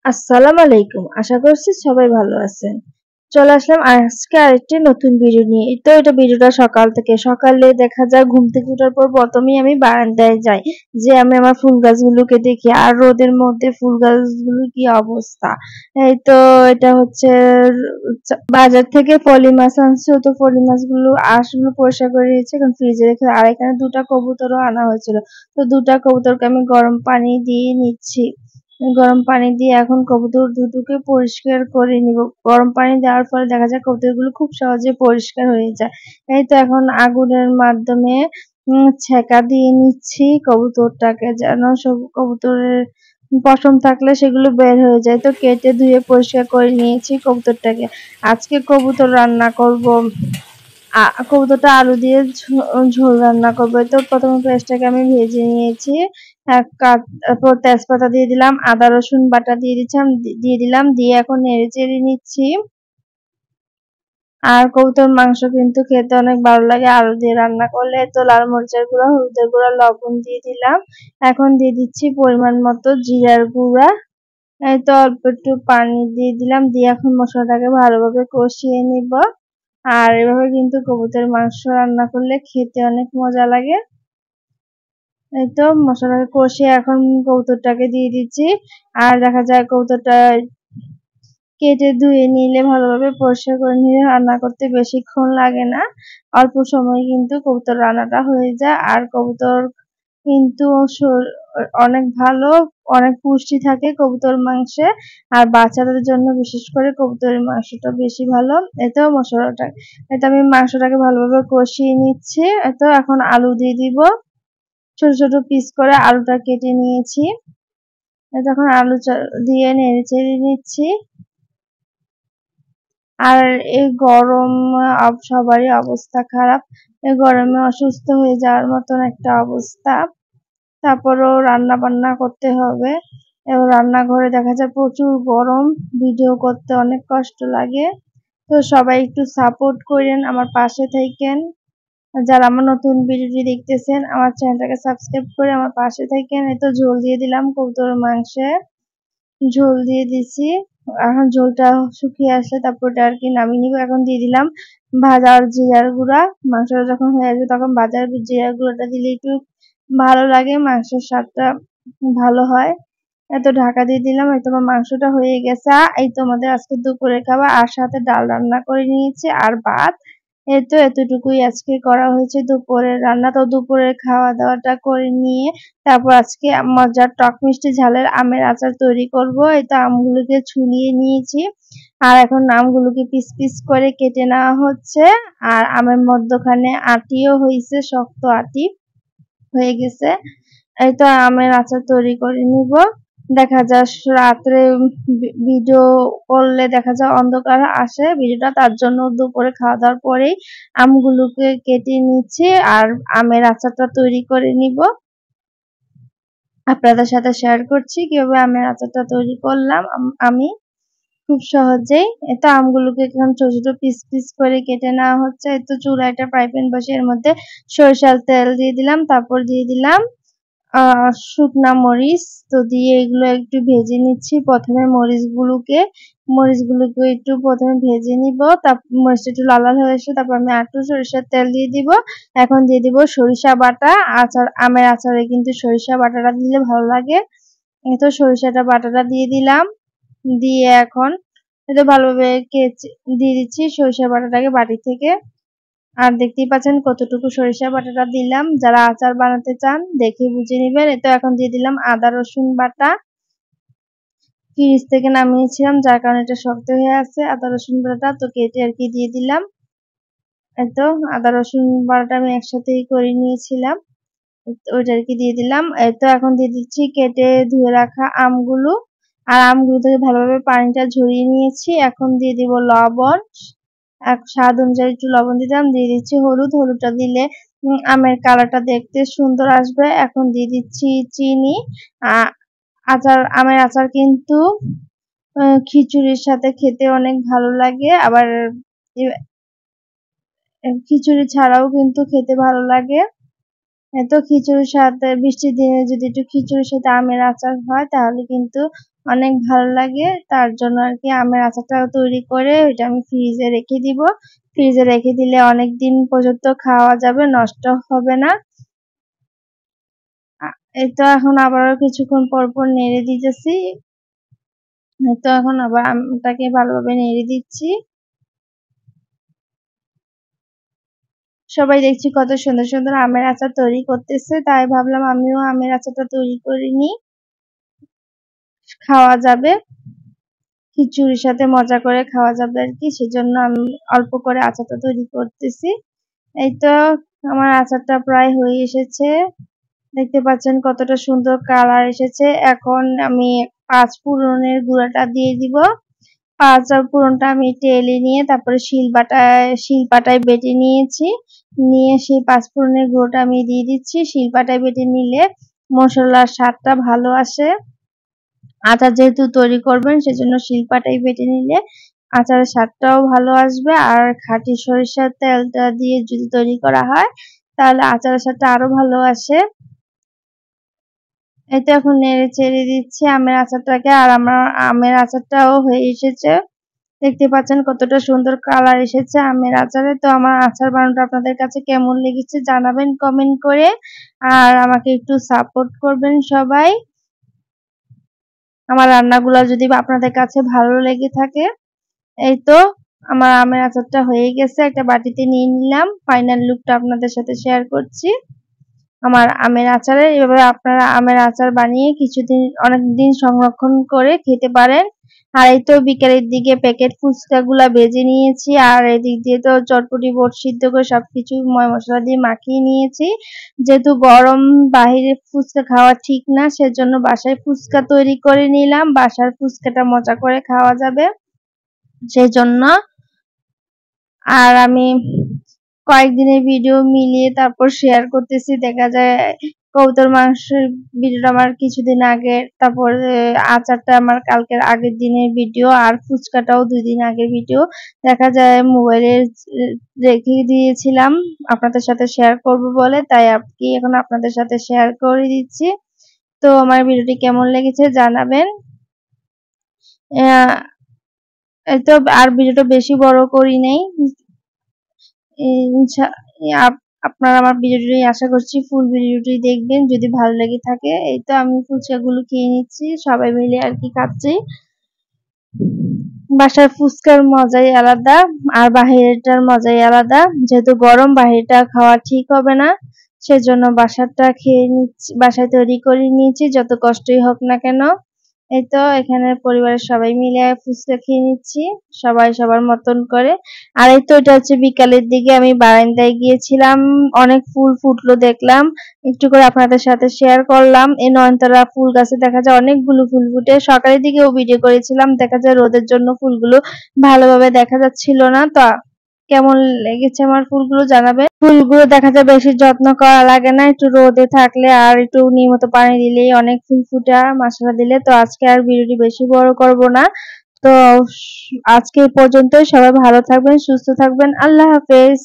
আসসালামু আলাইকুম। আশা করছি সবাই ভালো আছেন। চলে আসলাম আজকে আরেকটি নতুন ভিডিও নিয়ে। তো এটা ভিডিওটা সকাল থেকে। সকালে দেখা যায় ঘুম থেকে ওঠার পর প্রথমেই আমি বারান্দায় যাই। যে আমি আমার ফুল গাছগুলোকে দেখি। আর রোদের মধ্যে ফুল গাছগুলোর কি অবস্থা। এই তো এটা হচ্ছে বাজার থেকে পলি মাছ আনছে। তো পলি মাছগুলো আসলে পরিষ্কার করে নিয়েছি। এখন ফ্রিজে রেখে আর এখানে ২ টা কবুতরও আনা হয়েছিল। তো ২ টা কবুতরকে আমি গরম পানি দিয়ে নিচ্ছি। গরম পানি দিয়ে এখন কবুতর দুটোকে পরিষ্কার করে নিব। গরম পানি দেওয়ার ফলে দেখা যায় কবুতরগুলো খুব সহজে পরিষ্কার হয়ে যায়। এই তো এখন আগুনের মাধ্যমে ছেঁকা দিয়ে নিচ্ছি কবুতরটাকে যেন সব কবুতরের পশম থাকলে সেগুলো বের হয়ে যায়। তো কেটে ধুয়ে পরিষ্কার করে নিয়েছি কবুতরটাকে। আজকে কবুতর রান্না করব। কবুতরটা আলু দিয়ে ঝোল রান্না করবো। তো প্রথমে পেঁয়াজটাকে আমি ভেজে নিয়েছি। তারপর তেজপাতা দিয়ে দিলাম, আদা রসুন বাটা দিয়ে দিলাম, দিয়ে এখন নেড়ে চেড়ে নিচ্ছি। আর কবুতর মাংস কিন্তু খেতে অনেক ভালো লাগে আলু দিয়ে রান্না করলে। তো লাল মরিচের গুঁড়া, হলুদের গুঁড়া, লবণ দিয়ে দিলাম। এখন দিয়ে দিচ্ছি পরিমাণ মতো জিরার গুঁড়া। এই তো অল্প একটু পানি দিয়ে দিলাম, দিয়ে এখন মশলাটাকে ভালোভাবে কষিয়ে নিব। আর এভাবে কিন্তু কবুতরের মাংস রান্না করলে খেতে অনেক মজা লাগে। এই তো মশলাটাকে কষিয়ে এখন কবুতরটাকে দিয়ে দিচ্ছি। আর দেখা যায় কবুতরটা কেটে ধুয়ে নিলে ভালোভাবে পরিষ্কার করে নিলে রান্না করতে বেশিক্ষণ লাগে না। অল্প সময়ে কিন্তু কবুতর রান্নাটা হয়ে যায়। আর কবুতর কিন্তু অনেক ভালো, অনেক পুষ্টি থাকে কবুতর মাংসে। আর বাচ্চাদের জন্য বিশেষ করে কবুতরের মাংসটা বেশি ভালো। এতেও আমি মাংসটাকে ভালোভাবে কষিয়ে নিচ্ছি। এতো এখন আলু দিয়ে দিব। ছোট ছোট পিস করে আলুটা কেটে নিয়েছি। এখন আলু দিয়ে নেড়ে চেড়ে নিচ্ছি। আর এই গরম সবারই অবস্থা খারাপ। এই গরমে অসুস্থ হয়ে যাওয়ার মতন একটা অবস্থা। তারপরেও রান্না বান্না করতে হবে। এবং রান্নাঘরে দেখা যায় প্রচুর গরম, ভিডিও করতে অনেক কষ্ট লাগে। তো সবাই একটু সাপোর্ট করেন, আমার পাশে থাকেন। যারা আমার নতুন ভিডিওটি দেখতেছেন আমার চ্যানেলটাকে সাবস্ক্রাইব করে আমার পাশে থাকেন। এই তো ঝোল দিয়ে দিলাম কবুতরের মাংসে, ঝোল দিয়ে দিছি। এখন ঝোলটা শুকিয়ে আসলে তারপর ওটা আর কি নামিয়ে নিব। এখন দিয়ে দিলাম ভাজা জিরার গুঁড়া। মাংসটা যখন হয়ে আসবে তখন ভাজা জিরার গুঁড়াটা দিলে একটু ভালো লাগে, মাংসের স্বাদটা ভালো হয়। এত ঢাকা দিয়ে দিলাম। এই তো আমার মাংসটা হয়ে গেছে। এই তো আমাদের আজকে দুপুরের খাবার। আর সাথে ডাল রান্না করে নিয়েছি আর ভাত। এই তো এতটুকুই আজকে করা হয়েছে দুপুরের রান্না। তো দুপুরের খাওয়া দাওয়াটা করে নিয়ে তারপর আজকে মজার টক মিষ্টি ঝালের আমের আচার তৈরি করব। এই তো আমগুলোকে ছুলিয়ে নিয়েছি। আর এখন আমগুলোকে পিস পিস করে কেটে নেওয়া হচ্ছে। আর আমের মধ্যখানে আটিও হয়েছে, শক্ত আটি হয়ে গেছে। এই তো আমের আচার তৈরি করে নিব। দেখা যায় রাত্রে ভিডিও করলে দেখা যায় অন্ধকার আসে ভিডিওটা, তার জন্য দুপুরে খাওয়া দাওয়ার পরেই আমগুলোকে কেটে নিচ্ছি আর আমের আচারটা তৈরি করে নিব। আপনাদের সাথে শেয়ার করছি কিভাবে আমের আচারটা তৈরি করলাম আমি খুব সহজেই। এতো আমগুলোকে এখন ছোট ছোট পিস পিস করে কেটে নেওয়া হচ্ছে। এতো চুলায় একটা ফ্রাই প্যান বসিয়ে এর মধ্যে সরিষার তেল দিয়ে দিলাম, তারপর দিয়ে দিলাম শুকনা মরিচ। তো দিয়ে এগুলো একটু ভেজে নিচ্ছি। প্রথমে মরিচগুলোকে একটু প্রথমে ভেজে নিব। তারপর মরিচটা একটু লাল লাল হয়ে আসলে তারপর আমি আরেকটু সরিষার তেল দিয়ে দিব। এখন দিয়ে দিব সরিষা বাটা। আমের আচারে কিন্তু সরিষা বাটাটা দিলে ভালো লাগে। এই তো সরিষাটা বাটাটা দিয়ে দিলাম। দিয়ে এখন এটা ভালোভাবে দিয়ে দিচ্ছি সরিষা বাটাটাকে বাটি থেকে। আর দেখতেই পাচ্ছেন কতটুকু সরিষা বাটাটা দিলাম। যারা আচার বানাতে চান দেখে বুঝে নিবেন। এতো এখন দিয়ে দিলাম আদা রসুন বাটা। ফ্রিজ থেকে নামিয়েছিলাম যার কারণে এটা শক্ত হয়ে আছে আদা রসুন বাটাটা, তো কেটে আর কি দিয়ে দিলাম। এতো আদা রসুন বাটাটা আমি একসাথেই করে নিয়েছিলাম, ওইটা আর কি দিয়ে দিলাম। এতো এখন দিয়ে দিচ্ছি কেটে ধুয়ে রাখা আমগুলো। আর আমগুলো থেকে ভালোভাবে পানিটা ঝরিয়ে নিয়েছি। এখন দিয়ে দিব লবণ, স্বাদ অনুযায়ী একটু লবণ দিলাম, দিয়ে দিচ্ছি হলুদ। হলুদটা দিলে আমের কালারটা দেখতে সুন্দর আসবে। এখন দিয়ে দিচ্ছি চিনি। আমের আচার কিন্তু খিচুড়ির সাথে খেতে অনেক ভালো লাগে, আবার খিচুড়ি ছাড়াও কিন্তু খেতে ভালো লাগে। তো খিচুড়ির সাথে বৃষ্টির দিনে যদি একটু খিচুড়ির সাথে আমের আচার হয় তাহলে কিন্তু অনেক ভালো লাগে, তার জন্য আর কি আমের আচারটা তৈরি করে ওইটা আমি ফ্রিজে রেখে দিব। ফ্রিজে রেখে দিলে অনেক দিন পর্যন্ত খাওয়া যাবে, নষ্ট হবে না। এই তো এখন আবারও কিছুক্ষণ পর পর নেড়ে দিতেছি। এই তো এখন আবার আমটাকে ভালোভাবে নেড়ে দিচ্ছি। সবাই দেখছি কত সুন্দর সুন্দর আমের আচার তৈরি করতেছে, তাই ভাবলাম আমিও আমের আচারটা তৈরি করে নিই, খাওয়া যাবে, খিচুড়ির সাথে মজা করে খাওয়া যাবে আর কি। সেজন্য আমি অল্প করে আচারটা তৈরি করতেছি। এই তো আমার আচারটা প্রায় হয়ে এসেছে, দেখতে পাচ্ছেন কতটা সুন্দর কালার এসেছে। এখন আমি 5 ফোড়নের গুঁড়াটা দিয়ে দিব। 5 ফোড়নটা আমি টেলে নিয়ে তারপরে শিলপাটায় বেটে নিয়েছি। নিয়ে সেই 5 ফোড়নের গুঁড়োটা আমি দিয়ে দিচ্ছি। শিলপাটায় বেটে নিলে মশলার স্বাদটা ভালো আসে। আচার যেহেতু তৈরি করবেন সেজন্য শিলপাটায় বেটে নিলে আচারের স্বাদটাও ভালো আসবে। আর খাঁটি সরিষার তেলটা দিয়ে যদি তৈরি করা হয় তাহলে আচারের স্বাদটা আরো ভালো আসে। এই তো এখন নেড়ে চেড়ে দিচ্ছি আমের আচারটাকে, আর আমার আমের আচারটাও হয়ে এসেছে। দেখতে পাচ্ছেন কতটা সুন্দর কালার এসেছে আমের আচারে। তো আমার আচার বানানোটা আপনাদের কাছে কেমন লেগেছে জানাবেন কমেন্ট করে, আর আমাকে একটু সাপোর্ট করবেন সবাই। আমার রান্নাগুলো যদি আপনাদের কাছে ভালো লেগে থাকে। এই তো আমার আমের আচারটা হয়ে গেছে, একটা বাটিতে নিয়ে নিলাম। ফাইনাল লুকটা আপনাদের সাথে শেয়ার করছি আমার আমের আচারে। এভাবে আপনারা আমের আচার বানিয়ে অনেকদিন সংরক্ষণ করে খেতে পারেন। আর এই তো বিকেলের দিকে প্যাকেট ফুচকাগুলা ভেজে নিয়েছি, আর এদিক দিয়ে তো চটপটি বোট সিদ্ধ করে সবকিছু ময় মশলা দিয়ে মাখিয়ে নিয়েছি। যেহেতু গরম বাহিরে ফুচকা খাওয়া ঠিক না, সেজন্য বাসায় ফুচকা তৈরি করে নিলাম। বাসার ফুচকাটা মজা করে খাওয়া যাবে সেই জন্য। আর আমি কয়েকদিনের ভিডিও মিলিয়ে তারপর শেয়ার করতেছি। দেখা যায় কবুতর মাংসের ভিডিওটা আমার কিছুদিন আগের, তারপর আচারটা আমার কালকের আগের দিনের ভিডিও, আর ফুচকাটাও 2 দিন আগের ভিডিও। দেখা যায় মোবাইলে রেখে দিয়েছিলাম আপনাদের সাথে শেয়ার করব বলে, তাই আপনি এখন আপনাদের সাথে শেয়ার করে দিচ্ছি। তো আমার ভিডিওটি কেমন লেগেছে জানাবেন। এই তো আর ভিডিওটা বেশি বড় করি নাই। আপনারা আমার ভিডিওটি আশা করছি ফুল ভিডিওটি দেখবেন, যদি ভালো লেগে থাকে। এই তো আমি ফুচকাগুলো খেয়ে নিচ্ছি, সবাই মিলে আর কি খাচ্ছি। বাসার ফুচকার মজাই আলাদা আর বাহিরেরটার মজাই আলাদা। যেহেতু গরম বাহিরটা খাওয়া ঠিক হবে না, সেজন্য বাসারটা খেয়ে নিচ্ছি, বাসায় তৈরি করে নিয়েছি যত কষ্টই হোক না কেন। এই তো এখানে পরিবারের সবাই মিলে ফুচকা খেয়ে নিচ্ছি, সবাই সবার মতন করে। আর এই তো এটা হচ্ছে বিকালের দিকে আমি বারান্দায় গিয়েছিলাম, অনেক ফুল ফুটলো দেখলাম, একটু করে আপনাদের সাথে শেয়ার করলাম। এই নয়নতারা ফুল গাছে দেখা যায় অনেকগুলো ফুল ফুটে। সকালের দিকেও ভিডিও করেছিলাম, দেখা যায় রোদের জন্য ফুলগুলো ভালোভাবে দেখা যাচ্ছিল না। তো কেমন লেগেছে আমার ফুলগুলো জানাবেন। ফুলগুলো দেখা যায় বেশি যত্ন করা লাগে না, একটু রোদে থাকলে আর একটু নিয়মিত পানি দিলেই অনেক ফুল ফুটে মাশাআল্লাহ দিলে। তো আজকে আর ভিডিওটি বেশি বড় করব না। তো আজকে এই পর্যন্তই। সবাই ভালো থাকবেন, সুস্থ থাকবেন। আল্লাহ হাফেজ।